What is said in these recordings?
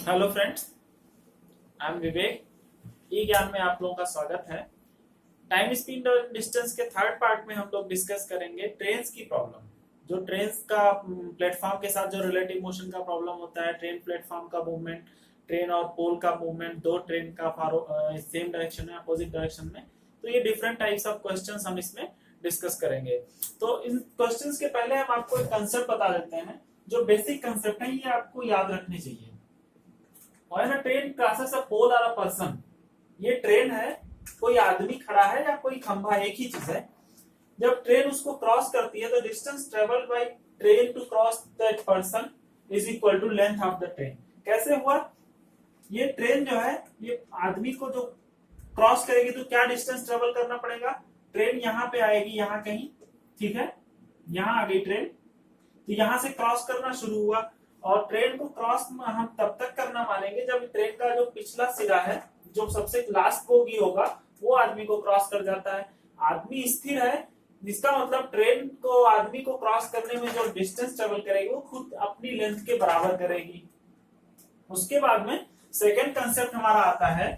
Hello friends, I am विवेक। ई ज्ञान में आप लोगों का स्वागत है। टाइम स्पीड और डिस्टेंस के थर्ड पार्ट में हम लोग डिस्कस करेंगे ट्रेन्स की प्रॉब्लम। जो ट्रेन्स का प्लेटफॉर्म के साथ जो रिलेटिव मोशन का प्रॉब्लम होता है, ट्रेन प्लेटफॉर्म का मूवमेंट, ट्रेन और पोल का मूवमेंट, दो ट्रेन का सेम डायरेक्शन में अपोजिट डायरेक्शन में, तो ये डिफरेंट टाइप्स ऑफ क्वेश्चंस हम इसमें डिस्कस करेंगे। तो इन क्वेश्चंस के पहले हम आपको एक कंसेप्ट बता देते हैं। जो बेसिक कंसेप्ट है ये आपको याद रखने चाहिए। When a train crosses a pole or a person, ये ट्रेन है, कोई आदमी खड़ा है या कोई खंभा, एक ही चीज है। जब ट्रेन उसको क्रॉस करती है तो distance travel by train to cross that person is equal to length of the train. कैसे हुआ? ये ट्रेन जो है, ये आदमी को जो क्रॉस करेगी तो क्या डिस्टेंस ट्रेवल करना पड़ेगा? ट्रेन यहाँ पे आएगी, यहाँ कहीं, ठीक है, यहाँ आ गई ट्रेन, तो यहाँ से क्रॉस करना शुरू हुआ। और ट्रेन को क्रॉस हम तब तक करना मानेंगे जब ट्रेन का जो पिछला सिरा है, जो सबसे लास्ट बोगी होगा, वो आदमी को क्रॉस कर जाता है। आदमी स्थिर है, जिसका मतलब ट्रेन को आदमी को क्रॉस करने में जो डिस्टेंस ट्रेवल करेगी वो खुद अपनी लेंथ के बराबर करेगी। उसके बाद में सेकेंड कंसेप्ट हमारा आता है।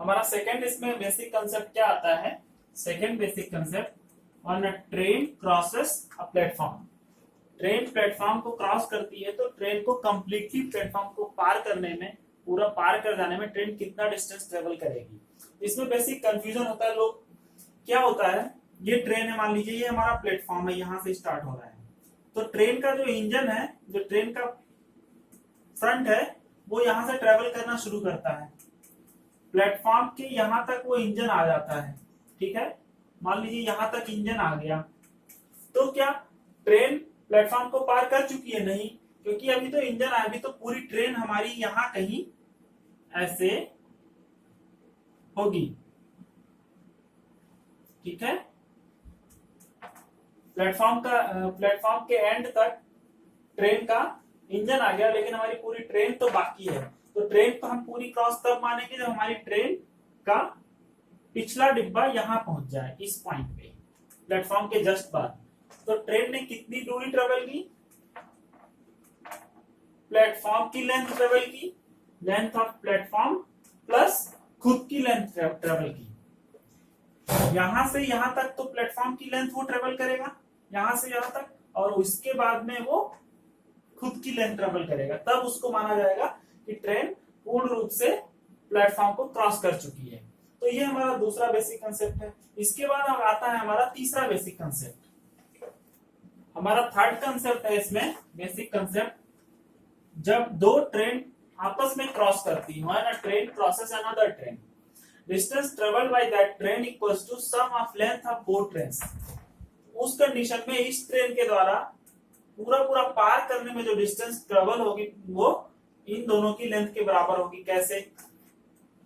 हमारा सेकेंड इसमें बेसिक कंसेप्ट क्या आता है? Second basic concept, on a train crosses a platform. Train platform को क्रॉस करती है तो ट्रेन को कंप्लीटली प्लेटफॉर्म को पार करने में, पूरा पार कर जाने में ट्रेन कितना डिस्टेंस ट्रेवल करेगी। इसमें बेसिक कंफ्यूजन होता है। लोग क्या होता है, ये ट्रेन है, मान लीजिए ये हमारा प्लेटफॉर्म है, यहां से स्टार्ट हो रहा है, तो ट्रेन का जो इंजन है, जो ट्रेन का फ्रंट है, वो यहां से ट्रेवल करना शुरू करता है। प्लेटफॉर्म के यहां तक वो इंजन आ जाता है, ठीक है। मान लीजिए यहां तक इंजन आ गया, तो क्या ट्रेन प्लेटफॉर्म को पार कर चुकी है? नहीं, क्योंकि अभी तो इंजन आया, अभी तो पूरी ट्रेन हमारी यहां कहीं ऐसे होगी, ठीक है। प्लेटफॉर्म के एंड तक ट्रेन का इंजन आ गया, लेकिन हमारी पूरी ट्रेन तो बाकी है। तो ट्रेन को हम पूरी क्रॉस तब मानेंगे जब हमारी ट्रेन का पिछला डिब्बा यहां पहुंच जाए, इस पॉइंट पे, प्लेटफॉर्म के जस्ट बाद। तो ट्रेन ने कितनी दूरी ट्रेवल की? प्लेटफॉर्म की लेंथ ट्रेवल की, लेंथ ऑफ प्लेटफॉर्म प्लस खुद की लेंथ ट्रेवल की। यहां से यहां तक तो प्लेटफॉर्म की लेंथ वो ट्रेवल करेगा, यहां से यहां तक, और उसके बाद में वो खुद की लेंथ ट्रेवल करेगा, तब उसको माना जाएगा कि ट्रेन पूर्ण रूप से प्लेटफॉर्म को क्रॉस कर चुकी है। तो ये हमारा दूसरा बेसिक कंसेप्ट है। इसके बाद अब आता है हमारा तीसरा बेसिक कंसेप्ट। हमारा थर्ड कंसेप्ट है इसमें बेसिक कंसेप्ट, जब दो ट्रेन आपस में क्रॉस करती है, when a train crosses another train, distance travelled by that train equals to sum of length of both trains. उस कंडीशन में इस ट्रेन के द्वारा पूरा पार करने में जो डिस्टेंस ट्रेवल होगी वो इन दोनों की लेंथ के बराबर होगी। कैसे?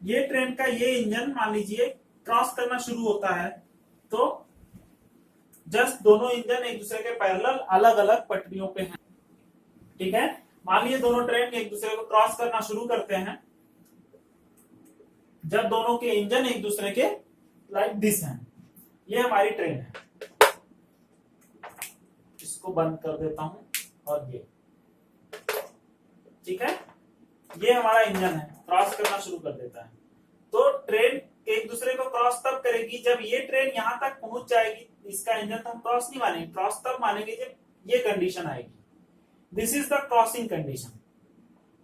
ये ट्रेन का ये इंजन मान लीजिए क्रॉस करना शुरू होता है, तो जस्ट दोनों इंजन एक दूसरे के पैरेलल अलग अलग पटरियों पे हैं, ठीक है। मान लीजिए दोनों ट्रेन एक दूसरे को क्रॉस करना शुरू करते हैं जब दोनों के इंजन एक दूसरे के लाइक दिस हैं। ये हमारी ट्रेन है, इसको बंद कर देता हूं, और ये, ठीक है, ये हमारा इंजन है, क्रॉस करना शुरू कर देता है। तो ट्रेन एक दूसरे को क्रॉस तब करेगी जब ये ट्रेन यहां तक पहुंच जाएगी। इसका इंजन तो हम क्रॉस नहीं मानेंगे, क्रॉस तब मानेंगे जब ये कंडीशन आएगी। This is the crossing condition.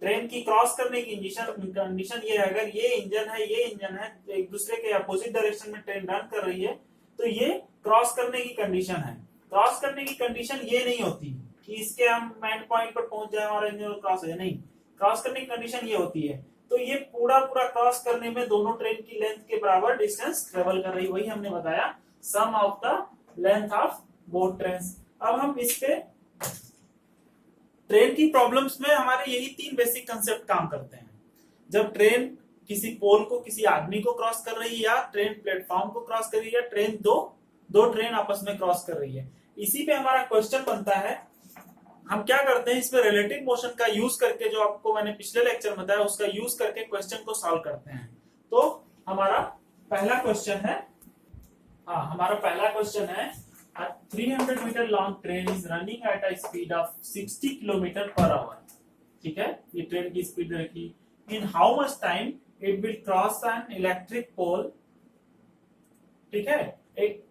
Train की क्रॉस करने की कंडीशन ये है, अगर ये इंजन है, ये इंजन है, तो एक दूसरे के अपोजिट डायरेक्शन में ट्रेन रन कर रही है, तो ये क्रॉस करने की कंडीशन है। क्रॉस करने की कंडीशन ये नहीं होती कि इसके हम एंड पॉइंट पर पहुंच जाए और इंजन क्रॉस हो जाए, नहीं। क्रॉस करने की कंडीशन ये होती है, तो ये पूरा क्रॉस करने में दोनों ट्रेन की लेंथ के बराबर डिस्टेंस ट्रेवल कर रही, वही हमने बताया, sum of the length of both trains. अब हम इस पे ट्रेन की प्रॉब्लम्स में हमारे यही तीन बेसिक कंसेप्ट काम करते हैं। जब ट्रेन किसी पोल को, किसी आदमी को क्रॉस कर रही है, या ट्रेन प्लेटफॉर्म को क्रॉस कर रही है, या ट्रेन दो ट्रेन आपस में क्रॉस कर रही है, इसी पे हमारा क्वेश्चन बनता है। हम क्या करते हैं, इसमें रिलेटिव मोशन का यूज करके, जो आपको मैंने पिछले लेक्चर में बताया, उसका यूज करके क्वेश्चन को सॉल्व करते हैं। तो हमारा पहला क्वेश्चन है, हमारा पहला क्वेश्चन है, a 300 meter long train is running at a speed of 60 km per hour. ठीक है, ये ट्रेन की स्पीड रखी। In how much time it will cross an electric pole, ठीक है, एक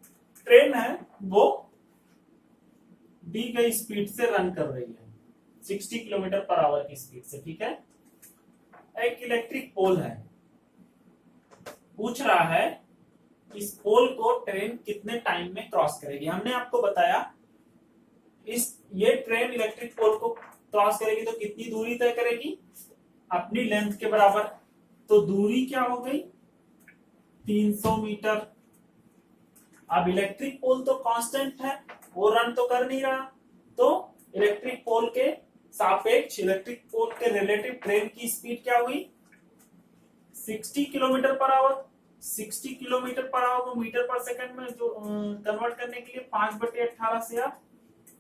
ट्रेन है वो दी गई स्पीड से रन कर रही है 60 किलोमीटर पर आवर की स्पीड से, ठीक है। एक इलेक्ट्रिक पोल है, पूछ रहा है इस पोल को ट्रेन कितने टाइम में क्रॉस करेगी। हमने आपको बताया ये ट्रेन इलेक्ट्रिक पोल को क्रॉस करेगी तो कितनी दूरी तय करेगी, अपनी लेंथ के बराबर। तो दूरी क्या हो गई, 300 मीटर। अब इलेक्ट्रिक पोल तो कांस्टेंट है, वो रन तो कर नहीं रहा, तो इलेक्ट्रिक पोल के सापेक्ष इलेक्ट्रिक पोल के रिलेटिव ट्रेन की स्पीड क्या हुई, 60 kilometre per our. 60 kilometre per our को मीटर पर सेकंड में जो कन्वर्ट करने के लिए 5/18 से आप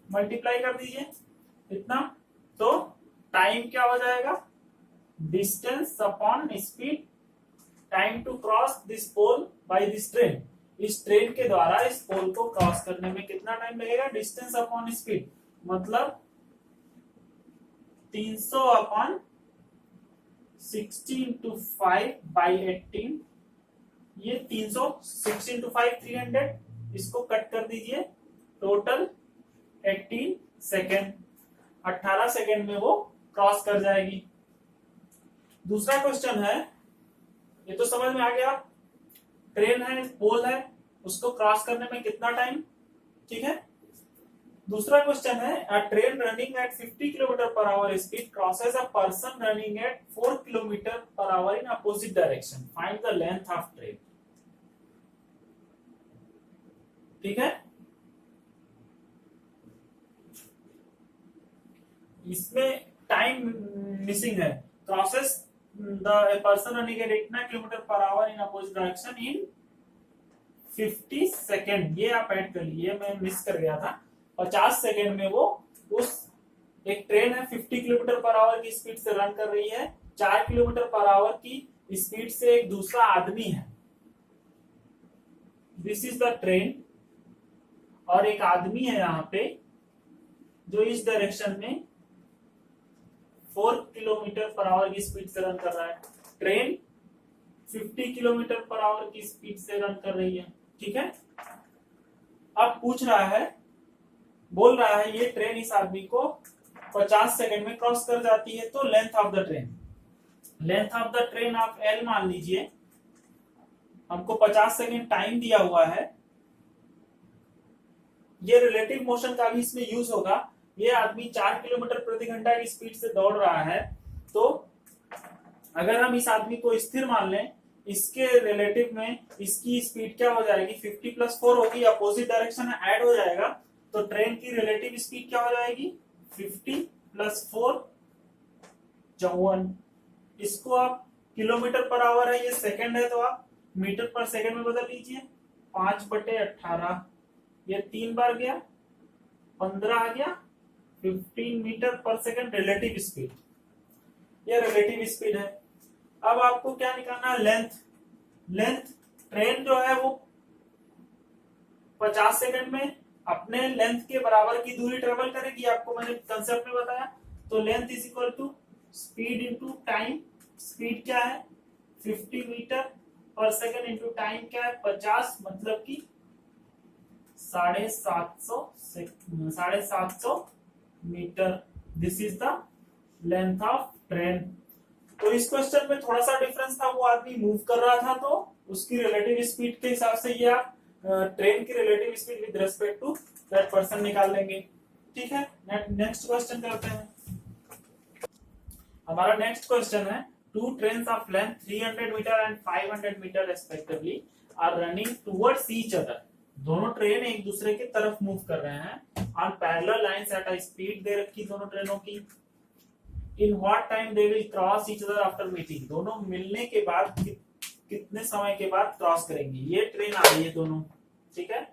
मल्टीप्लाई कर दीजिए इतना, तो टाइम क्या हो जाएगा, distance upon speed, time to cross this pole by this train. इस ट्रेन के द्वारा इस पोल को क्रॉस करने में कितना टाइम लगेगा, डिस्टेंस अपॉन स्पीड, मतलब 300 अपॉन 60 इंटू 5/18, ये 300, 60 इंटू 5 300, इसको कट कर दीजिए, टोटल 18 सेकेंड, 18 सेकेंड में वो क्रॉस कर जाएगी। दूसरा क्वेश्चन है, ये तो समझ में आ गया, ट्रेन है, पोल है, उसको क्रॉस करने में कितना टाइम, ठीक है। दूसरा क्वेश्चन है, a train running at 50 kilometre per hour speed crosses a person running at 4 kilometre per hour in opposite direction, find the length of train, ठीक है। इसमें टाइम मिसिंग है, crosses the person running at इतना kilometre per hour in opposite direction in 50 second, ये आप add कर लीजिए, मैं मिस कर गया था। 50 सेकेंड में वो उस, एक ट्रेन है 50 किलोमीटर पर आवर की स्पीड से रन कर रही है, 4 किलोमीटर पर आवर की स्पीड से एक दूसरा आदमी है, दिस इज द ट्रेन, और एक आदमी है यहाँ पे जो इस डायरेक्शन में 4 किलोमीटर पर आवर की स्पीड से रन कर रहा है, ट्रेन 50 किलोमीटर पर आवर की स्पीड से रन कर रही है, ठीक है। अब पूछ रहा है, बोल रहा है ये ट्रेन इस आदमी को 50 सेकंड में क्रॉस कर जाती है, तो length of the train, length of the train आप L मान लीजिए, हमको 50 सेकंड टाइम दिया हुआ है, ये रिलेटिव मोशन का भी इसमें यूज होगा। ये आदमी 4 किलोमीटर प्रति घंटा की स्पीड से दौड़ रहा है, तो अगर हम इस आदमी को स्थिर मान लें, इसके रिलेटिव में इसकी स्पीड क्या हो जाएगी, 50 + 4 होगी, अपोजिट डायरेक्शन में ऐड हो जाएगा, तो ट्रेन की रिलेटिव स्पीड क्या हो जाएगी, 50 + 4 54। इसको आप किलोमीटर पर आवर है, ये सेकंड है, तो आप मीटर पर सेकंड में बदल लीजिए, 5/18, ये 3 बार गया, 15 आ गया, 15 मीटर पर सेकंड रिलेटिव स्पीड, ये रिलेटिव स्पीड है। अब आपको क्या निकालना है, लेंथ। लेंथ, ट्रेन जो है वो 50 सेकंड में अपने लेंथ के बराबर की दूरी ट्रेवल करेगी, आपको मैंने कंसेप्ट में बताया। तो length is equal to speed into time, speed क्या है 50 मीटर पर सेकंड इंटू टाइम क्या है 50, मतलब कि 750 metre, this is the length of train. तो इस क्वेश्चन में थोड़ा सा डिफरेंस था, वो आदमी मूव कर रहा था, तो उसकी रिलेटिव स्पीड के हिसाब से ये आप ट्रेन की relative speed with respect to that person निकाल लेंगे, ठीक है। नेक्स्ट क्वेश्चन करते हैं। हमारा नेक्स्ट क्वेश्चन है, two trains of length 300 metre and 500 metre respectively are running towards each other. दोनों ट्रेन एक दूसरे की तरफ मूव कर रहे हैं on parallel lines at a speed दे रखी दोनों ट्रेनों की। In what time they will cross each other after meeting, दोनों मिलने के बाद कितने समय के बाद क्रॉस करेंगी। ये ट्रेन आ रही है दोनों, ठीक है,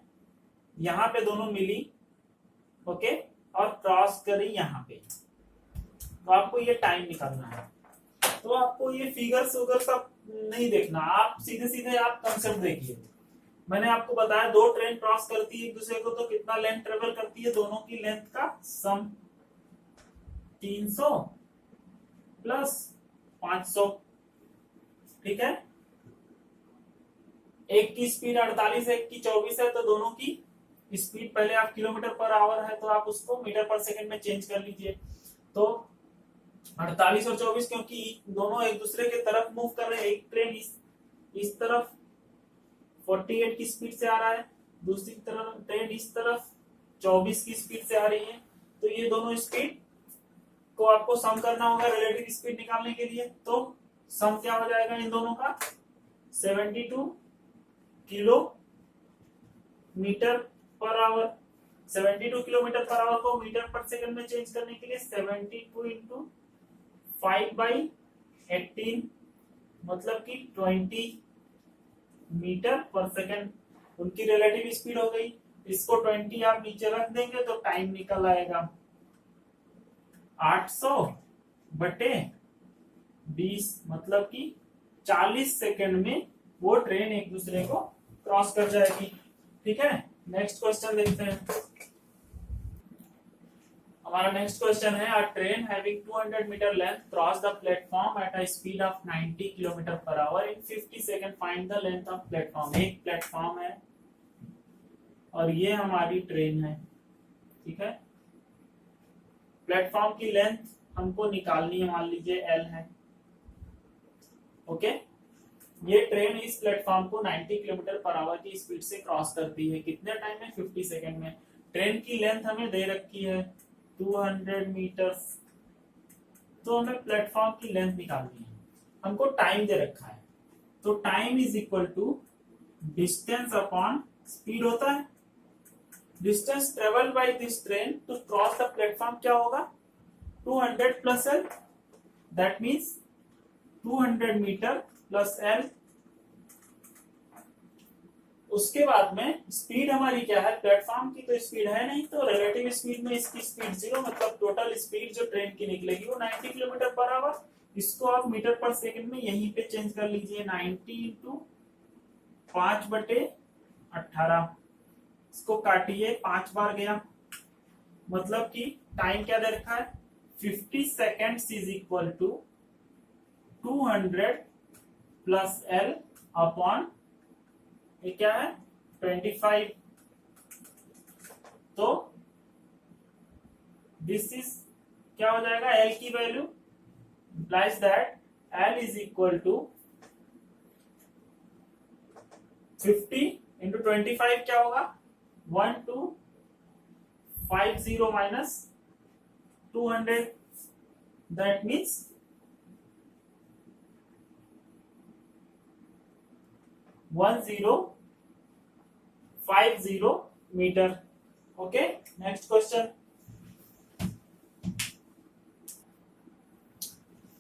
यहाँ पे दोनों मिली, ओके, और क्रॉस करी यहाँ पे, तो आपको ये टाइम निकालना है। तो आपको ये फिगर्स वगैरह सब नहीं देखना, आप सीधे सीधे आप कंसेप्ट देखिए। मैंने आपको बताया दो ट्रेन क्रॉस करती है एक दूसरे को, तो कितना लेंथ ट्रेवल करती है, दोनों की लेंथ का सम 300 प्लस 500, ठीक है। एक की स्पीड 48 है, एक की 24 है, तो दोनों की स्पीड पहले आप किलोमीटर पर आवर है तो आप उसको मीटर पर सेकंड में चेंज कर लीजिए। तो 48 और 24 क्योंकि दोनों एक दूसरे के तरफ मूव कर रहे हैं, एक ट्रेन इस तरफ 48 की स्पीड से आ रहा है, दूसरी तरफ ट्रेन इस तरफ 24 की स्पीड से आ रही है, तो ये दोनों स्पीड को आपको सम करना होगा रिलेटिव स्पीड निकालने के लिए। तो सम क्या हो जाएगा इन दोनों का, 72 kilometre per our. 72 kilometre per our को मीटर पर सेकंड में चेंज करने के लिए 72 इंटू 5/18 मतलब कि 20 मीटर पर सेकंड उनकी रिलेटिव स्पीड हो गई। इसको 20 आप नीचे रख देंगे तो टाइम निकल आएगा 800/20 मतलब कि 40 सेकंड में वो ट्रेन एक दूसरे को क्रॉस कर जाएगी, ठीक है। नेक्स्ट क्वेश्चन देखते हैं। हमारा नेक्स्ट क्वेश्चन है, a train having 200 metre length cross the platform at a speed of 90 kilometre per hour in 50 second, find the length of platform. एक प्लेटफॉर्म है और ये हमारी ट्रेन है, ठीक है। प्लेटफॉर्म की लेंथ हमको निकालनी है, मान लीजिए L है, ओके। ये ट्रेन इस प्लेटफॉर्म को 90 किलोमीटर पर आवर की स्पीड से क्रॉस करती है, कितने टाइम में, 50 सेकंड में। ट्रेन की लेंथ हमें दे रखी है 200 मीटर, तो हमें प्लेटफॉर्म की लेंथ निकालनी है, हमको टाइम दे रखा है, तो time is equal to distance upon speed होता है। Distance travel by this train to cross the platform क्या होगा, 200 plus L, that means 200 metre plus L। उसके बाद में स्पीड हमारी क्या है, प्लेटफॉर्म की तो स्पीड है नहीं, तो रिलेटिव स्पीड में इसकी स्पीड 0, मतलब टोटल स्पीड जो ट्रेन की निकलेगी वो 90 किलोमीटर पर आवर। इसको आप मीटर पर सेकंड में यहीं पे चेंज कर लीजिए, 90 इंटू 5/18। इसको काटिए, 5 बार गया, मतलब कि टाइम क्या दे रखा है, 50 seconds is equal to 200 plus L upon ये क्या है 25। तो दिस इज क्या हो जाएगा, L की वैल्यू implies that L is equal to 50 into 25 क्या होगा, 1250 minus 200, that means 1050 metre, okay. Next question,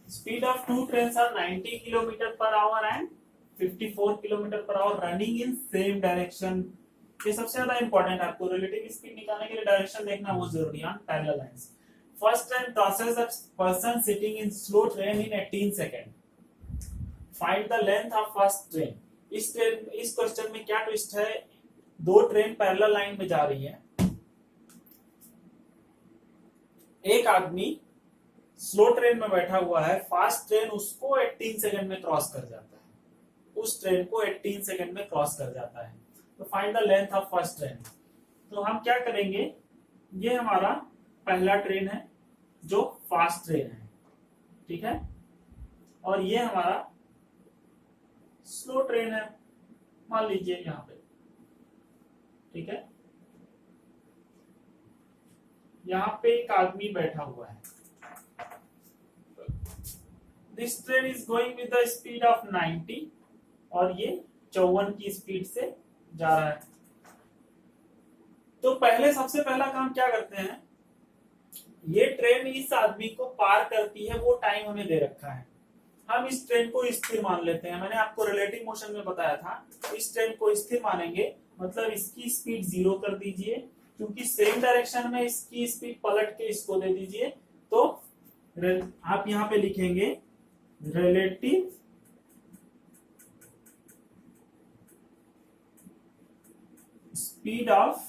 speed of two trains are 90 kilometre per hour and 54 kilometre per hour running in same direction. ये सबसे ज्यादा important है, आपको relative speed निकालने के लिए डायरेक्शन देखना बहुत जरूरी है, parallel lines. First train crosses the person sitting in slow train in 18 second, find the length of first train. इस क्वेश्चन में क्या ट्विस्ट है, दो ट्रेन पैरेलल लाइन में जा रही है, एक आदमी स्लो ट्रेन में बैठा हुआ है, फास्ट ट्रेन उसको 18 सेकंड में क्रॉस कर जाता है, उस ट्रेन को 18 सेकंड में क्रॉस कर जाता है। तो find the length of first train. तो हम क्या करेंगे, ये हमारा पहला ट्रेन है जो फास्ट ट्रेन है, ठीक है, और ये हमारा स्लो ट्रेन है, मान लीजिए यहां पे, ठीक है। यहां पे एक आदमी बैठा हुआ है, this train is going with the speed of 90 और ये 54 की स्पीड से जा रहा है। तो पहले सबसे पहला काम क्या करते हैं, ये ट्रेन इस आदमी को पार करती है, वो टाइम हमें दे रखा है, हम इस ट्रेन को स्थिर मान लेते हैं। मैंने आपको रिलेटिव मोशन में बताया था, इस ट्रेन को स्थिर मानेंगे, मतलब इसकी स्पीड 0 कर दीजिए, क्योंकि सेम डायरेक्शन में इसकी स्पीड पलट के इसको दे दीजिए। तो आप यहां पे लिखेंगे relative speed of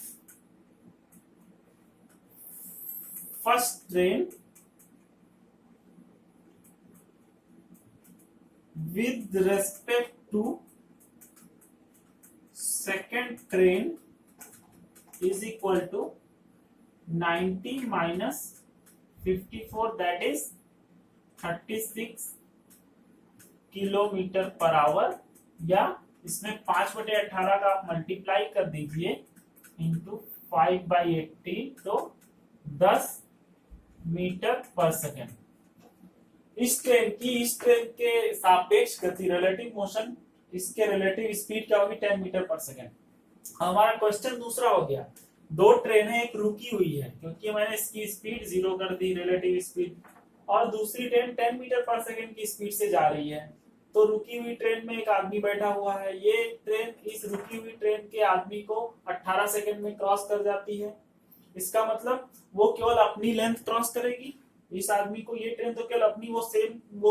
first train with respect to second train is equal to 90 minus 54, that is 36 kilometre per our, या इसमें 5/18 का आप मल्टीप्लाई कर दीजिए इंटू 5/18, तो 10 मीटर पर सेकेंड। इस ट्रेन के सापेक्ष गति रिलेटिव मोशन, इसके रिलेटिव स्पीड क्या होगी 10 मीटर पर सेकेंड। हमारा क्वेश्चन दूसरा हो गया, दो ट्रेन है, एक रुकी हुई है क्योंकि मैंने इसकी स्पीड 0 कर दी रिलेटिव स्पीड, और दूसरी ट्रेन 10 मीटर पर सेकेंड की स्पीड से जा रही है। तो रुकी हुई ट्रेन में एक आदमी बैठा हुआ है, ये ट्रेन इस रुकी हुई ट्रेन के आदमी को 18 सेकेंड में क्रॉस कर जाती है। इसका मतलब वो केवल अपनी लेंथ क्रॉस करेगी, इस आदमी को, ये ट्रेन तो केवल अपनी वो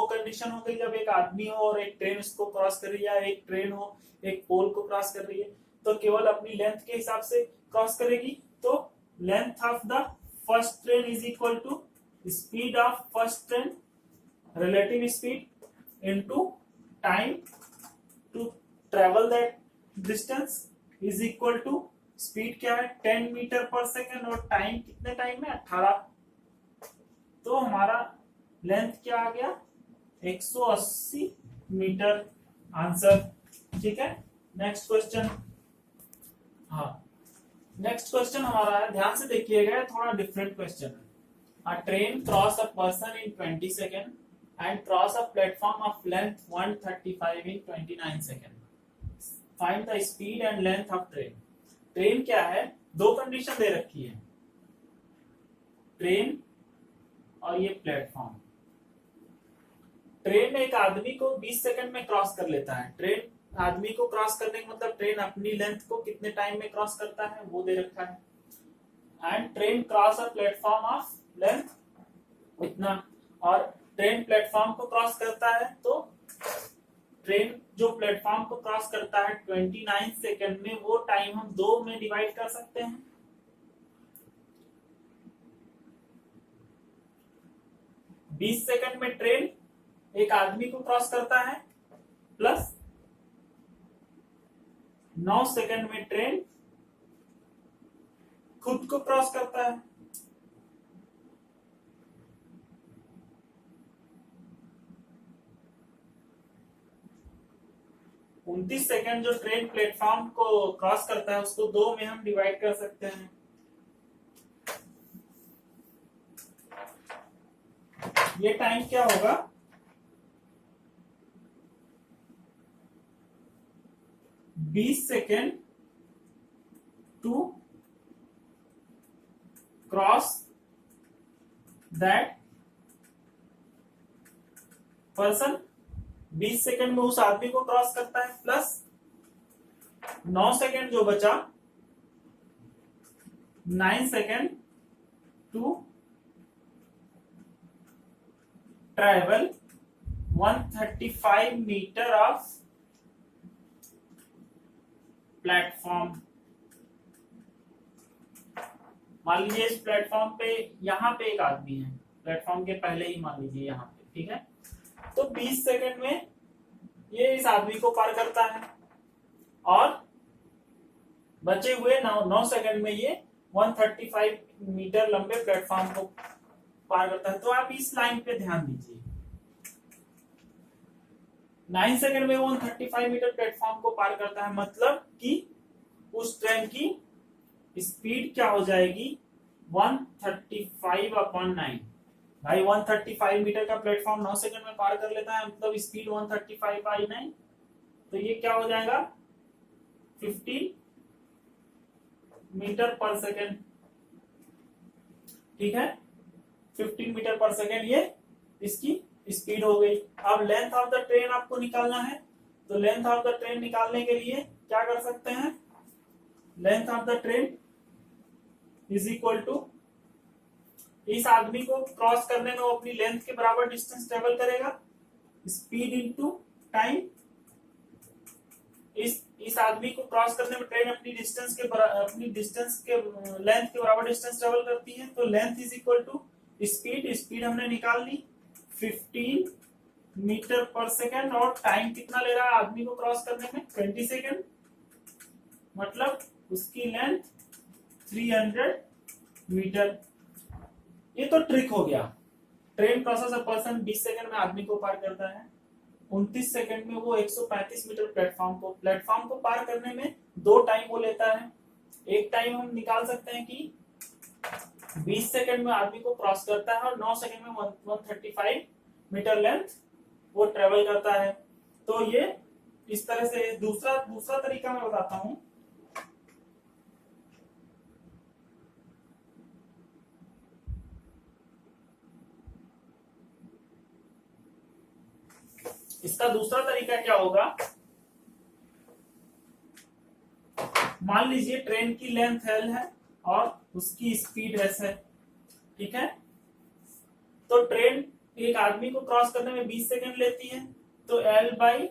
कंडीशन हो गई जब एक आदमी हो और एक ट्रेन उसको क्रॉस कर रही है, एक ट्रेन हो एक पोल को क्रॉस कर रही है, तो केवल अपनी लेंथ के हिसाब से क्रॉस करेगी। तो length of the first train is equal to speed of first train relative speed into time to travel that distance is equal to speed क्या है 10 मीटर पर सेकेंड, और टाइम कितने टाइम में 18। तो हमारा लेंथ क्या आ गया 180 मीटर, आंसर। ठीक है, नेक्स्ट क्वेश्चन। हाँ, नेक्स्ट क्वेश्चन हमारा है, ध्यान से देखिएगा, थोड़ा डिफरेंट क्वेश्चन है। A train cross a person in 20 seconds and cross a platform of length 135 in 29 seconds. Find the speed and length of train. Train क्या है, दो कंडीशन दे रखी है, ट्रेन और ये प्लेटफॉर्म। ट्रेन एक आदमी को 20 सेकंड में क्रॉस कर लेता है। ट्रेन आदमी को क्रॉस करने का मतलब ट्रेन अपनी लेंथ को कितने टाइम में क्रॉस करता है वो दे रखा है। And train cross a platform of length इतना, और ट्रेन प्लेटफॉर्म को क्रॉस करता है, तो ट्रेन जो प्लेटफॉर्म को क्रॉस करता है 29 सेकंड में, वो टाइम हम 2 में डिवाइड कर सकते हैं। बीस सेकंड में ट्रेन एक आदमी को क्रॉस करता है, प्लस 9 सेकंड में ट्रेन खुद को क्रॉस करता है। उनतीस सेकंड जो ट्रेन प्लेटफॉर्म को क्रॉस करता है उसको 2 में हम डिवाइड कर सकते हैं। ये टाइम क्या होगा 20 second to cross that person, 20 second में उस आदमी को क्रॉस करता है, प्लस 9 सेकेंड जो बचा 9 second to travel 135 metre of platform. मान लीजिए इस प्लेटफॉर्म पे, यहां पे एक आदमी है, प्लेटफॉर्म के पहले ही मान लीजिए यहां पे, ठीक है। तो 20 सेकंड में ये इस आदमी को पार करता है, और बचे हुए 9 सेकंड में ये 135 मीटर लंबे प्लेटफॉर्म को पार करता है। तो आप इस लाइन पे ध्यान दीजिए, 9 सेकंड में 135 मीटर प्लेटफॉर्म को पार करता है, मतलब कि उस ट्रेन की स्पीड क्या हो जाएगी 135/9। भाई 135 मीटर का प्लेटफॉर्म 9 सेकंड में पार कर लेता है, मतलब स्पीड 135/9, तो ये क्या हो जाएगा 15 मीटर पर सेकंड। ठीक है, 15 मीटर पर सेकंड ये इसकी स्पीड हो गई। अब लेंथ ऑफ द ट्रेन आपको निकालना है, तो लेंथ ऑफ द ट्रेन निकालने के लिए क्या कर सकते हैं, length of the train is equal to, इस आदमी को क्रॉस करने में वो अपनी लेंथ के बराबर डिस्टेंस ट्रेवल करेगा, स्पीड इनटू टाइम। इस आदमी को क्रॉस करने में ट्रेन अपनी डिस्टेंस के लेंथ के बराबर डिस्टेंस ट्रेवल करती है, तो length is equal to speed हमने निकाल ली 15 मीटर पर सेकेंड और टाइम कितना ले रहा है आदमी को क्रॉस करने में 20 सेकेंड, मतलब उसकी लेंथ 300 मीटर। ये तो ट्रिक हो गया। Train crosses a person 20 second में आदमी को पार करता है, 29 सेकंड में वो 135 मीटर प्लेटफॉर्म को पार करने में 2 टाइम वो लेता है। एक टाइम हम निकाल सकते हैं कि 20 सेकंड में आदमी को क्रॉस करता है और 9 सेकंड में 135 मीटर लेंथ वो ट्रेवल करता है। तो ये इस तरह से दूसरा तरीका मैं बताता हूं। इसका दूसरा तरीका क्या होगा, मान लीजिए ट्रेन की लेंथ L है और उसकी स्पीड S है, ठीक है। तो ट्रेन एक आदमी को क्रॉस करने में 20 सेकंड लेती है, तो L by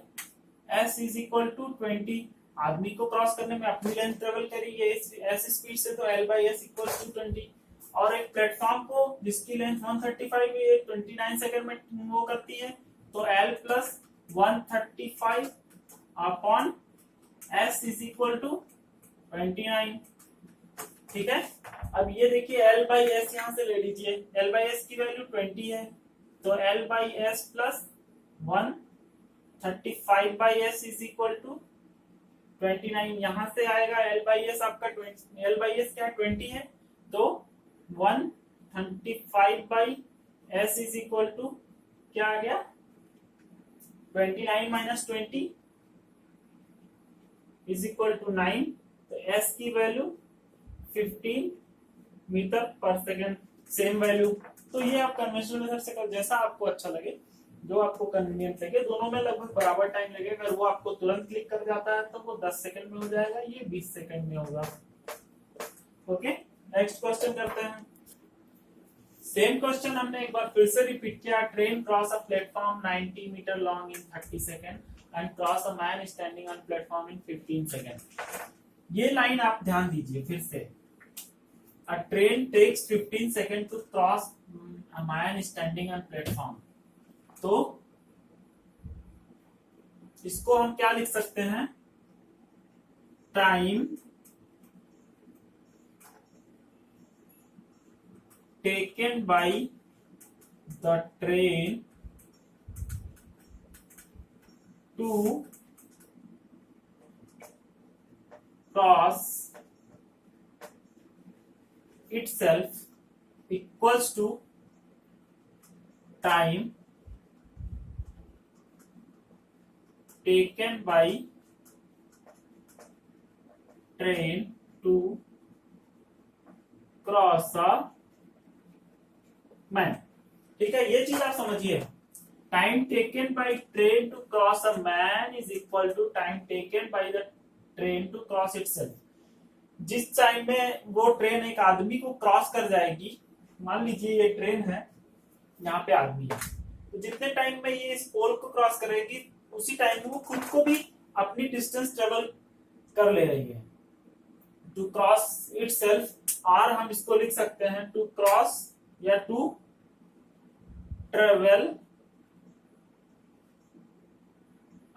S is equal to 20। आदमी को क्रॉस करने में अपनी लेंथ ट्रेवल करेगी S स्पीड से, तो L by S equal to 20। और एक प्लेटफॉर्म को जिसकी लेंथ 135 है 29 सेकंड में वो करती है, तो L plus 135 upon S is equal to 29, ठीक है। अब ये देखिए L बाई एस यहां से ले लीजिए, L बाई एस की वैल्यू 20 है, तो L by S plus 135 by S is equal to 29। यहां से आएगा L बाई एस आपका L बाई एस क्या 20 है, तो 135 by S is equal to क्या आ गया 29 माइनस 20 इज इक्वल टू 9। तो S की value 15 metre per second, same value. तो ये आप कन्वेंशनल मेथड से कर, जैसा आपको अच्छा लगे, जो आपको कन्वीनियंट लगे। दोनों में लगभग बराबर टाइम लगेगा। अगर वो आपको तुरंत क्लिक कर जाता है तो वो 10 सेकंड में हो जाएगा, ये 20 सेकंड में होगा। ओके, नेक्स्ट क्वेश्चन करते हैं। सेम क्वेश्चन हमने एक बार फिर से रिपीट किया। Train cross a platform 90 metre long in 30 second and cross a man standing on platform in 15 second. ये लाइन आप ध्यान दीजिए फिर से। A train takes 15 seconds to cross a man standing on platform। तो इसको हम क्या लिख सकते हैं, time taken by the train to cross itself equals to time taken by train to cross a man। ठीक है, ये चीज आप समझिए। Time taken by train to cross a man is equal to time taken by the train to cross itself. जिस time में वो train एक आदमी को क्रॉस कर जाएगी, मान लीजिए ये ट्रेन है, यहाँ पे आदमी है, तो जितने टाइम में ये इस पोल को क्रॉस करेगी उसी टाइम में वो खुद को भी अपनी डिस्टेंस ट्रेवल कर ले रही है। टू क्रॉस इटसेल्फ, आर हम इसको लिख सकते हैं टू क्रॉस या to travel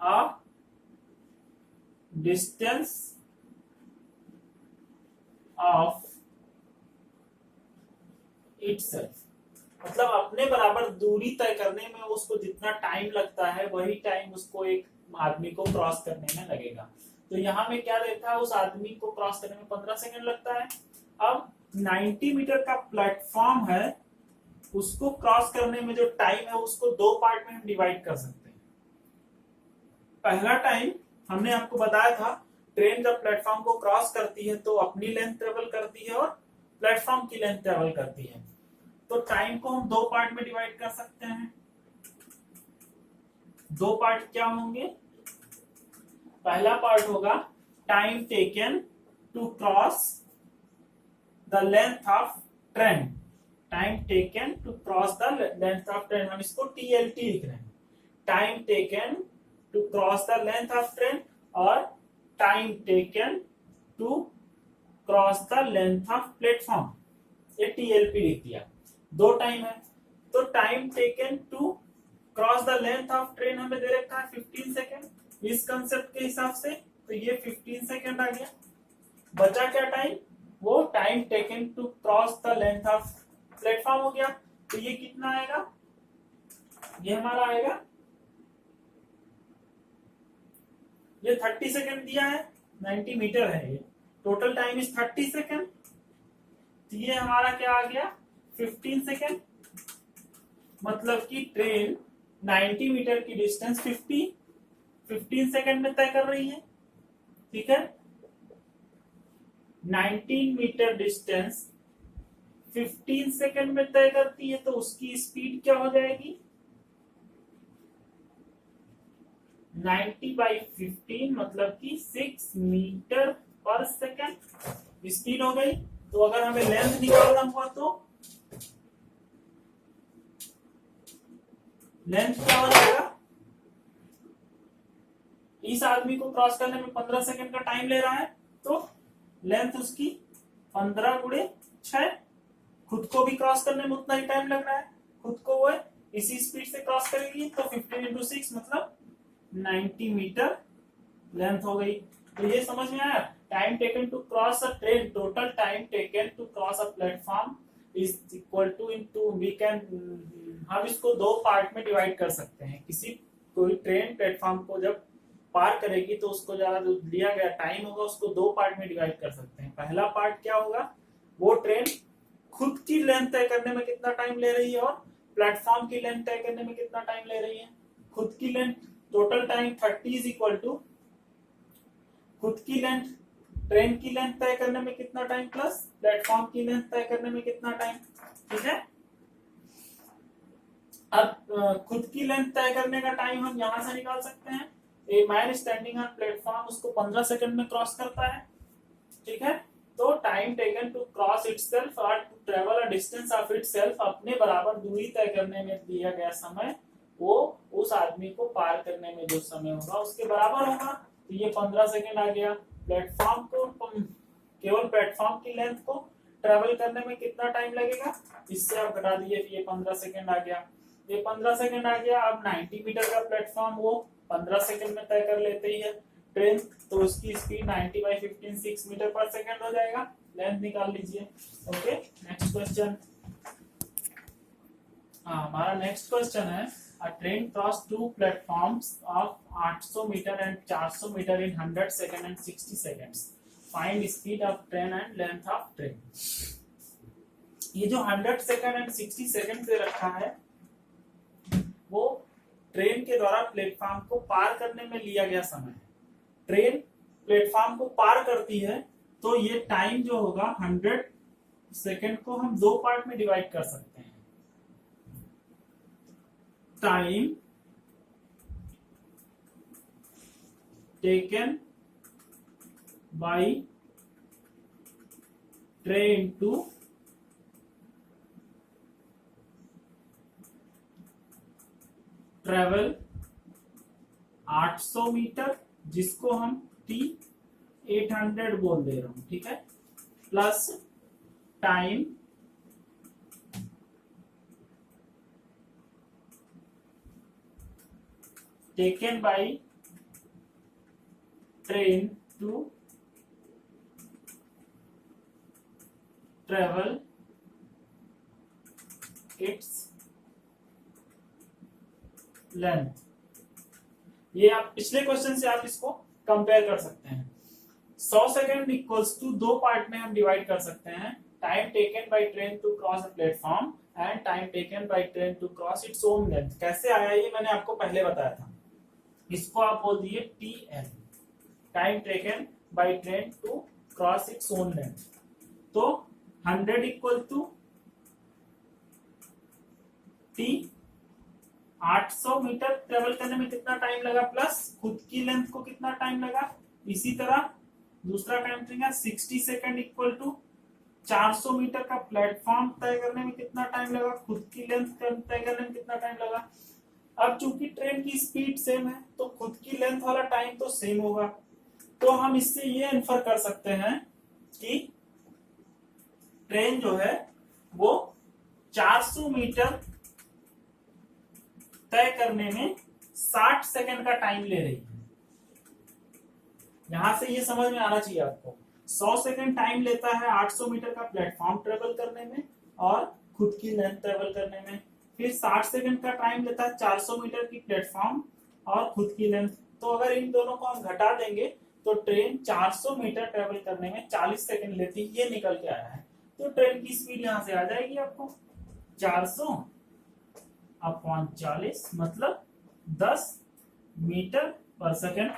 a distance of itself. मतलब अपने बराबर दूरी तय करने में उसको जितना टाइम लगता है वही टाइम उसको एक आदमी को क्रॉस करने में लगेगा। तो यहाँ में क्या देखा, उस आदमी को क्रॉस करने में 15 सेकंड लगता है। अब 90 मीटर का प्लेटफॉर्म है, उसको क्रॉस करने में जो टाइम है उसको 2 पार्ट में हम डिवाइड कर सकते हैं। पहला टाइम हमने आपको बताया था, ट्रेन जब प्लेटफॉर्म को क्रॉस करती है तो अपनी लेंथ ट्रेवल करती है और प्लेटफॉर्म की लेंथ ट्रेवल करती है। तो टाइम को हम 2 पार्ट में डिवाइड कर सकते हैं। 2 पार्ट क्या होंगे, पहला पार्ट होगा time taken to cross the length of train. Time taken to cross the length of train, हम इसको TLT लिख रहे हैं। Time taken to cross the length of train और time taken to cross the length of platform, ये TLP लिख दिया। 2 time है। तो time taken to cross the length of train हमें दे रखा है 15 सेकेंड। इस कंसेप्ट के हिसाब से तो ये 15 सेकेंड आ गया। बचा क्या टाइम, वो time taken to cross the length of platform हो गया। तो ये कितना आएगा, ये हमारा आएगा, ये 30 सेकेंड दिया है, 90 मीटर है, ये टोटल टाइम इज 30 सेकेंड। तो ये हमारा क्या आ गया 15 सेकेंड। मतलब कि ट्रेन 90 मीटर की डिस्टेंस 15 सेकेंड में तय कर रही है। ठीक है, 19 मीटर डिस्टेंस 15 सेकेंड में तय करती है, तो उसकी स्पीड क्या हो जाएगी 90/15, मतलब कि 6 मीटर पर सेकेंड स्पीड हो गई। तो अगर हमें लेंथ निकालना हुआ तो लेंथ क्या हो जाएगा, इस आदमी को क्रॉस करने में 15 सेकेंड का टाइम ले रहा है, तो लेंथ उसकी 15 गुणे 6, खुद को भी क्रॉस करने में उतना ही टाइम लग रहा है, खुद को वो इसी स्पीड से क्रॉस करेगी, तो 15 × 6 मतलब 90 मीटर लेंथ हो गई। तो ये समझ में आया, time taken to cross a train, total time taken to cross a platform is equal to into, we can, हम इसको दो पार्ट में डिवाइड कर सकते हैं। किसी कोई ट्रेन प्लेटफॉर्म को जब पार करेगी तो उसको ज्यादा जो दिया गया टाइम होगा उसको दो पार्ट में डिवाइड कर सकते हैं। पहला पार्ट क्या होगा, वो ट्रेन खुद की लेंथ तय करने में कितना टाइम ले रही है और प्लेटफॉर्म की लेंथ तय करने में कितना टाइम ले रही है। खुद की length total time 30 is equal to खुद की लेंथ, ट्रेन की लेंथ तय करने में कितना टाइम प्लस प्लेटफॉर्म की लेंथ तय करने में कितना टाइम। ठीक है, अब खुद की लेंथ तय करने का टाइम हम यहां से निकाल सकते हैं। A man standing on platform उसको 15 सेकंड में क्रॉस करता है। ठीक है, तो time taken to cross itself और to travel a distance of itself, अपने बराबर दूरी तय करने में दिया गया समय वो उस आदमी को पार करने में जो समय होगा उसके बराबर होगा। तो ये 15 सेकंड आ गया। प्लेटफॉर्म को, केवल प्लेटफॉर्म की लेंथ को ट्रेवल करने में कितना टाइम लगेगा, इससे आप घटा दीजिए, ये 15 सेकंड आ गया। ये 15 सेकंड आ गया। अब 90 मीटर का प्लेटफॉर्म वो 15 सेकंड में तय कर लेते ही है ट्रेन, तो उसकी स्पीड 90/15 6 मीटर पर सेकंड हो जाएगा। लेंथ निकाल लीजिए। Okay, next question. हमारा नेक्स्ट क्वेश्चन है, a train crossed two platforms of 800 meter and 400 meter in 100 seconds and 60 seconds. Find speed of train and length of train. ये जो 100 सेकंड एंड 60 सेकंड दे रखा है वो ट्रेन के द्वारा प्लेटफॉर्म को पार करने में लिया गया समय है। ट्रेन प्लेटफॉर्म को पार करती है तो ये टाइम जो होगा 100 सेकंड को हम दो पार्ट में डिवाइड कर सकते हैं। Time taken by train to travel 800 metre, जिसको हम T800 बोल दे रहा हूं। ठीक है, plus time taken by train to travel its length। ये आप पिछले क्वेश्चन से आप इसको कंपेयर कर सकते हैं। 100 सेकेंड इक्वल्स टू दो पार्ट में हम डिवाइड कर सकते हैं, time taken by train to cross the platform and time taken by train to cross its own length. कैसे आया ये मैंने आपको पहले बताया था, इसको आप बोल दिए TN, time taken by train to cross its own length. तो 100 equal to T, 800 metre travel करने में कितना टाइम लगा प्लस खुद की लेंथ को कितना टाइम लगा। इसी तरह दूसरा टाइम देंगे 60 सेकंड इक्वल टू 400 मीटर का प्लेटफॉर्म तय करने में कितना टाइम लगा, खुद की लेंथ तय करने में कितना टाइम लगा। अब चूंकि ट्रेन की स्पीड सेम है तो खुद की लेंथ वाला टाइम तो सेम होगा, तो हम इससे ये इन्फर कर सकते हैं कि ट्रेन जो है वो 400 मीटर तय करने में 60 सेकंड का टाइम ले रही है। यहां से ये समझ में आना चाहिए आपको। 100 सेकंड टाइम लेता है 800 मीटर का प्लेटफॉर्म ट्रेवल करने में और खुद की लेंथ ट्रेवल करने में। फिर 60 सेकंड का टाइम लेता है 400 मीटर की प्लेटफॉर्म और खुद की लेंथ। तो अगर इन दोनों को हम घटा देंगे तो ट्रेन 400 मीटर ट्रेवल करने में 40 सेकंड लेती है, ये निकल के आया है। तो ट्रेन की स्पीड यहां से आ जाएगी आपको 400/40 मतलब 10 मीटर पर सेकंड।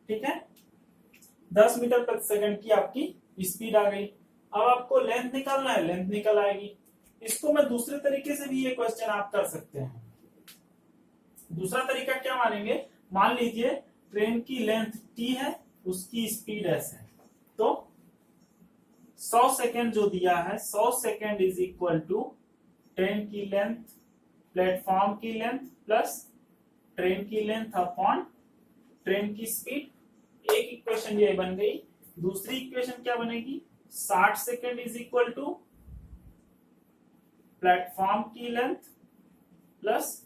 ठीक है, 10 मीटर प्रति सेकंड की आपकी स्पीड आ गई। अब आपको लेंथ निकालना है, लेंथ निकल आएगी। इसको मैं दूसरे तरीके से भी ये क्वेश्चन आप कर सकते हैं। दूसरा तरीका क्या मानेंगे, मान लीजिए ट्रेन की लेंथ t है, उसकी स्पीड s है, तो 100 सेकेंड जो दिया है 100 second is equal to train की लेंथ प्लेटफॉर्म की लेंथ प्लस ट्रेन की लेंथ अपॉन ट्रेन की स्पीड। एक इक्वेशन ये बन गई। दूसरी इक्वेशन क्या बनेगी, 60 second is equal to platform की लेंथ प्लस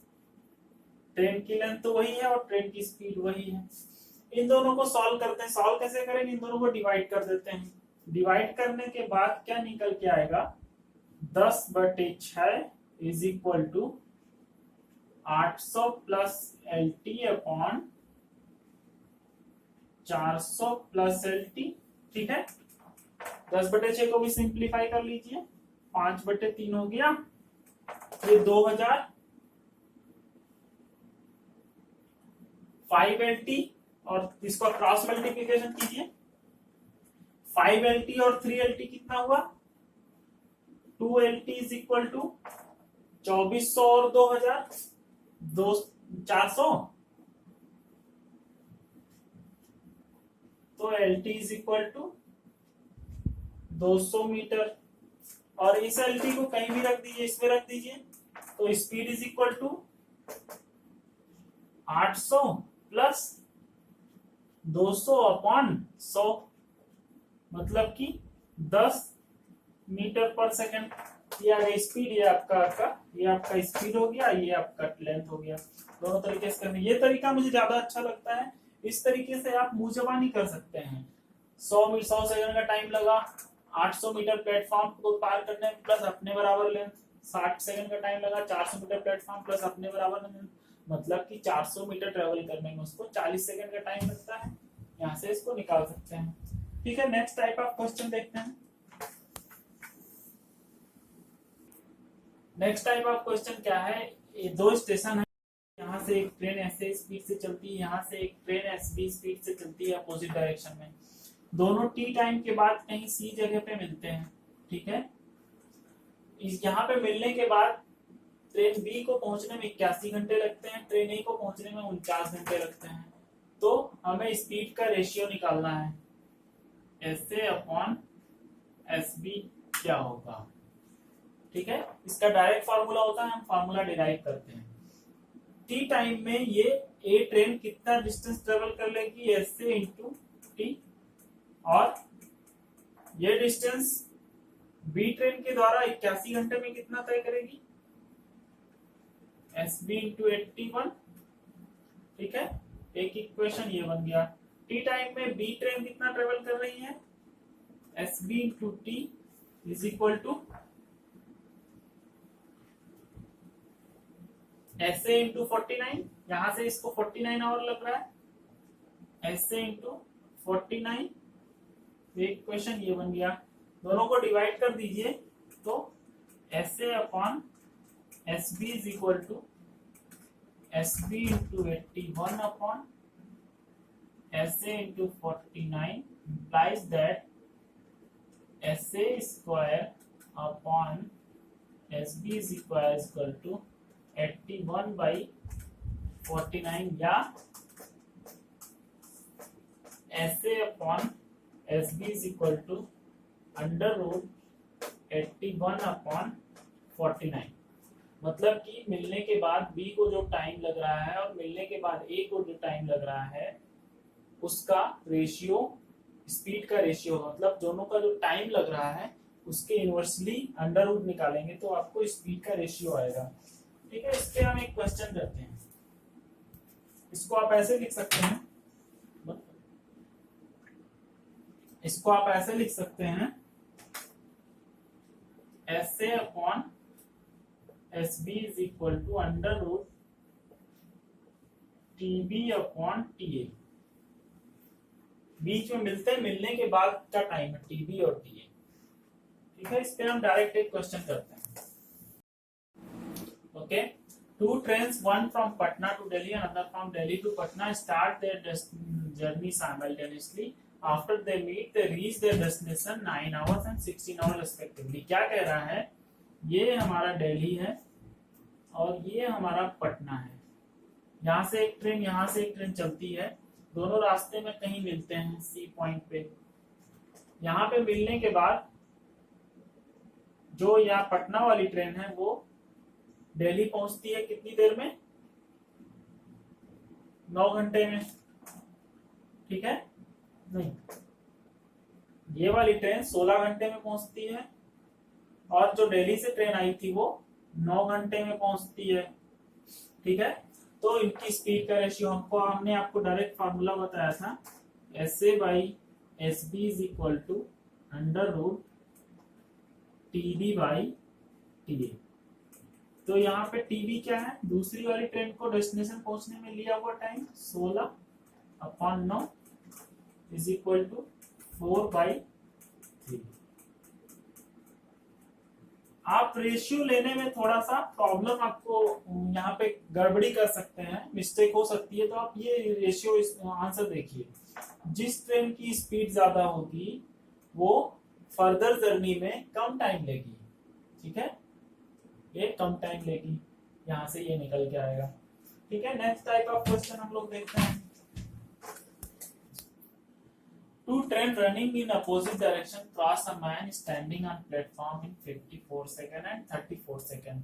ट्रेन की लेंथ तो वही है और ट्रेन की स्पीड वही है। इन दोनों को सॉल्व करते हैं। सॉल्व कैसे करेंगे, इन दोनों को डिवाइड कर देते हैं। डिवाइड करने के बाद क्या निकल के आएगा, 10/6 is equal to 800 plus LT upon 400 plus LT। ठीक है, 10/6 को भी सिंप्लीफाई कर लीजिए, 5/3 हो गया, ये 2000 5LT और इसको क्रॉस मल्टीप्लीकेशन कीजिए। 5LT और 3LT कितना हुआ, 2LT इज इक्वल टू 2400 और 2000 400, तो LT is equal to 200 metre. और इस LT को कहीं भी रख दीजिए, इसमें रख दीजिए, तो speed is equal to 800 plus 200 upon 100 मतलब कि 10 मीटर पर सेकंड। ये आ गई स्पीड, ये आपका स्पीड हो गया, ये आपका लेंथ हो गया। दोनों तरीके से करने, ये तरीका मुझे ज्यादा अच्छा लगता है। इस तरीके से आप मुंह जबानी कर सकते हैं। 100 सेकंड का टाइम लगा 800 मीटर प्लेटफॉर्म को पार करने में प्लस अपने बराबर लेंथ, 60 सेकंड का टाइम लगा 400 मीटर प्लेटफॉर्म प्लस अपने बराबर लेंथ, मतलब कि 400 मीटर ट्रेवल करने में उसको 40 सेकंड का टाइम लगता है। यहां से इसको निकाल सकते हैं। ठीक है, नेक्स्ट टाइप ऑफ क्वेश्चन देखते हैं। नेक्स्ट टाइप ऑफ क्वेश्चन क्या है, ये दो स्टेशन है, यहाँ से एक ट्रेन ऐसे स्पीड से चलती है, यहाँ से एक ट्रेन ऐसी स्पीड से चलती है अपोजिट डायरेक्शन में। दोनों टी टाइम के बाद कहीं सी जगह पे मिलते हैं। ठीक है, यहाँ पे मिलने के बाद ट्रेन बी को पहुंचने में 81 घंटे लगते हैं, ट्रेन ए को पहुंचने में 49 घंटे लगते हैं। तो हमें स्पीड का रेशियो निकालना है, SA अपॉन SB क्या होगा। ठीक है, इसका डायरेक्ट फार्मूला होता है, हम फार्मूला डिराइव करते हैं। टी टाइम में ये ए ट्रेन कितना डिस्टेंस ट्रेवल कर लेगी, SA इंटू टी, और ये डिस्टेंस बी ट्रेन के द्वारा 81 घंटे में कितना तय करेगी, SB इंटू 81। ठीक है, एक इक्वेशन ये बन गया। टी टाइम में बी ट्रेन कितना ट्रेवल कर रही है, SB into T is equal to SA into 49, यहां से इसको 49 आवर लग रहा है, SA इंटू 49। एक क्वेश्चन ये बन गया। दोनों को डिवाइड कर दीजिए, तो SA upon SB is equal to SB into 81 upon SA into 49 implies that SA square upon SB is equal to 81/49 या SA upon SB is equal to under root 81/49। मतलब कि मिलने के बाद बी को जो टाइम लग रहा है और मिलने के बाद ए को जो टाइम लग रहा है उसका रेशियो, स्पीड का रेशियो, मतलब दोनों का जो टाइम लग रहा है उसके इनवर्सली अंडर रूट निकालेंगे तो आपको स्पीड का रेशियो आएगा। ठीक है, इस पे हम एक क्वेश्चन करते हैं। इसको आप ऐसे लिख सकते हैं, इसको आप ऐसे लिख सकते हैं, SA upon SB is equal to under root TB upon TA। बीच में मिलते हैं, मिलने के बाद का टाइम है TB और TA। ठीक है, इस पे हम डायरेक्ट एक क्वेश्चन करते हैं। Okay, two trains, one from Patna to Delhi and another from Delhi to Patna, start their journey simultaneously. After they meet, they reach their destination 9 hours and 16 hours respectively. क्या कह रहा है, ये हमारा दिल्ली है और ये हमारा पटना है। यहाँ से एक ट्रेन, यहाँ से एक ट्रेन चलती है, दोनों रास्ते में कहीं मिलते हैं सी पॉइंट पे। यहाँ पे मिलने के बाद जो यहाँ पटना वाली ट्रेन है वो दिल्ली पहुंचती है कितनी देर में, 9 घंटे में। ठीक है, नहीं, ये वाली ट्रेन 16 घंटे में पहुंचती है और जो दिल्ली से ट्रेन आई थी वो 9 घंटे में पहुंचती है। ठीक है, तो इनकी स्पीड का रेशियो हमने आपको डायरेक्ट फार्मूला बताया था, SA by SB is equal to under root TB by TA। तो यहाँ पे TB क्या है, दूसरी वाली ट्रेन को डेस्टिनेशन पहुंचने में लिया हुआ time 16 upon 9 is equal to 4/3। आप रेशियो लेने में थोड़ा सा प्रॉब्लम, आपको यहाँ पे गड़बड़ी कर सकते हैं, मिस्टेक हो सकती है, तो आप ये रेशियो आंसर देखिए। जिस ट्रेन की स्पीड ज्यादा होगी वो फर्दर जर्नी में कम टाइम लेगी। ठीक है, ये कम टाइम लेगी, यहां से ये निकल के आएगा। ठीक है, नेक्स्ट टाइप ऑफ क्वेश्चन हम लोग देखते हैं। Two train running in opposite direction cross a man standing on platform in 54 second and 34 second.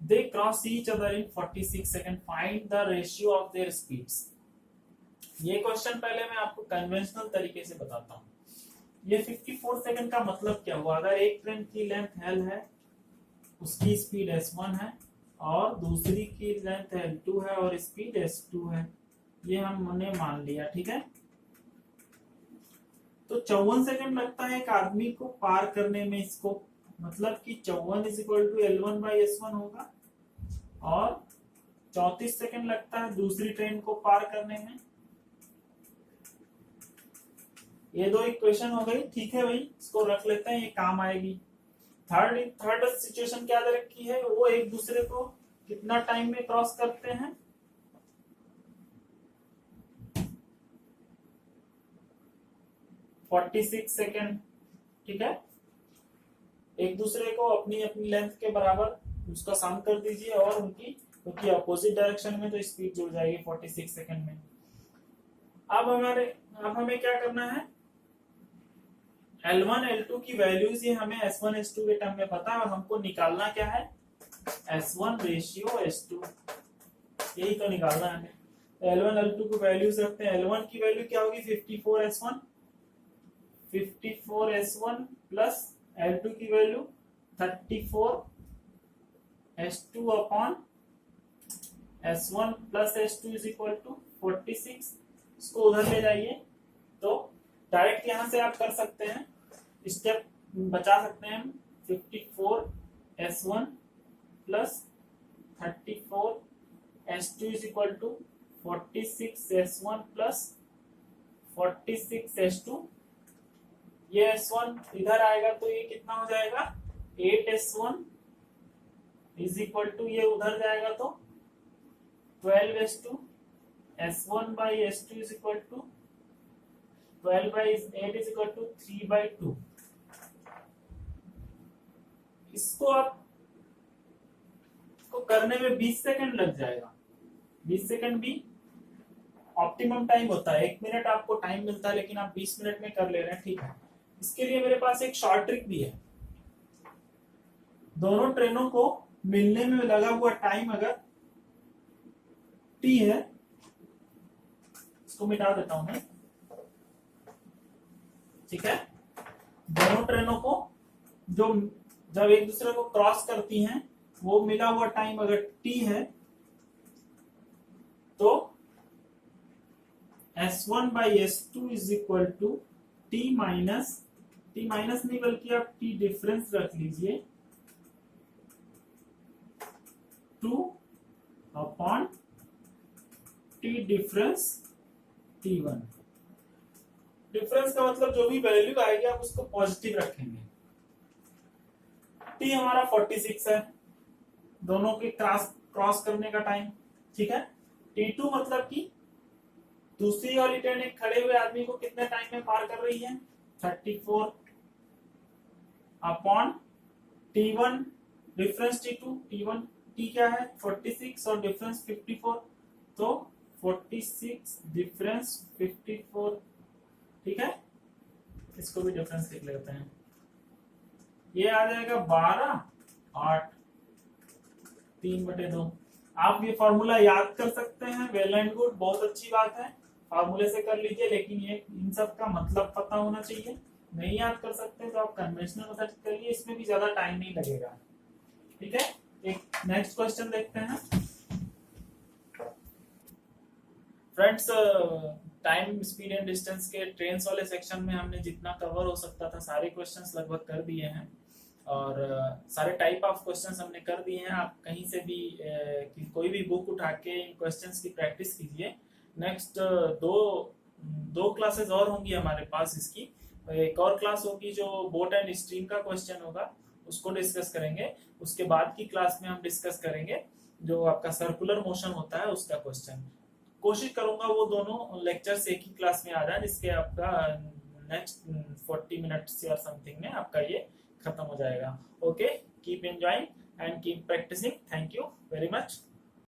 They cross each other in 46 second, find the ratio of their speeds. ये question पहले मैं आपको conventional तरीके से बताता हूँ। ये 54 सेकंड का मतलब क्या हुआ, अगर एक ट्रेन की लेंथ L है, उसकी स्पीड S1 है और दूसरी की लेंथ L2 है और स्पीड S2 है, ये हमने मान लिया। ठीक है, तो 54 सेकंड लगता है एक आदमी को पार करने में इसको, मतलब कि 54 is equal to L1 by S1 होगा, और 34 सेकंड लगता है दूसरी ट्रेन को पार करने में। ये दो इक्वेशन हो गई। ठीक है भाई, इसको रख लेते हैं, ये काम आएगी। थर्ड सिचुएशन क्या दे रखी है, वो एक दूसरे को कितना टाइम में क्रॉस करते हैं, 46 सेकेंड। ठीक है, एक दूसरे को अपनी अपनी लेंथ के बराबर उसका सम कर दीजिए और उनकी, क्योंकि अपोजिट डायरेक्शन में तो स्पीड जुड़ जाएगी 46 सेकेंड में। अब हमें क्या करना है, L1 L2 की वैल्यूज ये हमें S1 S2 के टर्म में पता है, और हमको निकालना क्या है, S1 रेशियो S2, यही तो निकालना है। L1 L2 की वैल्यूज रखते हैं। L1 की वैल्यू क्या होगी, 54 S1 प्लस L2 की value 34 S2 upon S1 plus S2 is equal to 46। इसको उधर ले जाइए तो डायरेक्ट यहां से आप कर सकते हैं, स्टेप बचा सकते हैं। 54 S1 plus 34 S2 is equal to 46 S1 plus 46 S2। ये S1 इधर आएगा तो ये कितना हो जाएगा, 8 S1 इज इक्वल टू, ये उधर जाएगा तो 12 S2। S1 by S2 is equal to 12 by 8 is equal to 3/2। इसको करने में 20 सेकंड लग जाएगा। 20 सेकंड भी ऑप्टिमम टाइम होता है, 1 मिनट आपको टाइम मिलता है, लेकिन आप 20 मिनट में कर ले रहे हैं। ठीक है, इसके लिए मेरे पास एक शॉर्ट ट्रिक भी है। दोनों ट्रेनों को मिलने में लगा हुआ टाइम अगर T है, इसको मिटा देता हूं मैं। ठीक है, दोनों ट्रेनों को जब एक दूसरे को क्रॉस करती हैं वो मिला हुआ टाइम अगर t है तो S1 by S2 is equal to T minus नहीं बल्कि आप t डिफरेंस रख लीजिए 2 upon t difference t1। Difference का मतलब जो भी वैल्यू आएगी आप उसको पॉजिटिव रखेंगे। t हमारा 46 है, दोनों के क्रॉस करने का टाइम, ठीक है। t2 मतलब कि दूसरी वाली ट्रेन एक खड़े हुए आदमी को कितने टाइम में पार कर रही है, 34 upon t1 difference t1 t क्या है 46 और डिफरेंस 54, तो 46 डिफरेंस 54, ठीक है। इसको भी डिफरेंस लिख लेते हैं, ये आ जाएगा 12 8 3/2। आप ये फॉर्मूला याद कर सकते हैं, वेल एंड गुड, बहुत अच्छी बात है, फॉर्मूले से कर लीजिए, लेकिन ये इन सब का मतलब पता होना चाहिए। नहीं याद कर सकते तो आप कन्वेंशनल मेथड करिए, इसमें भी ज्यादा टाइम नहीं लगेगा, ठीक है। एक नेक्स्ट क्वेश्चन देखते हैं friends. Time speed and distance के ट्रेन्स वाले सेक्शन में हमने जितना कवर हो सकता था सारे क्वेश्चंस लगभग कर दिए हैं, और सारे टाइप ऑफ क्वेश्चंस हमने कर दिए हैं। आप कहीं से भी कोई भी बुक उठा के इन क्वेश्चंस की प्रैक्टिस कीजिए। नेक्स्ट दो क्लासेस और होंगी हमारे पास इसकी। एक और क्लास होगी जो बोट एंड स्ट्रीम का क्वेश्चन होगा, उसको डिस्कस करेंगे। उसके बाद की क्लास में हम डिस्कस करेंगे जो आपका सर्कुलर मोशन होता है उसका क्वेश्चन। कोशिश करूंगा वो दोनों लेक्चर्स एक ही क्लास में आ जाए, जिसके आपका नेक्स्ट 40 मिनट्स या समथिंग में आपका ये खत्म हो जाएगा। Okay, keep enjoying and keep practising. Thank you very much.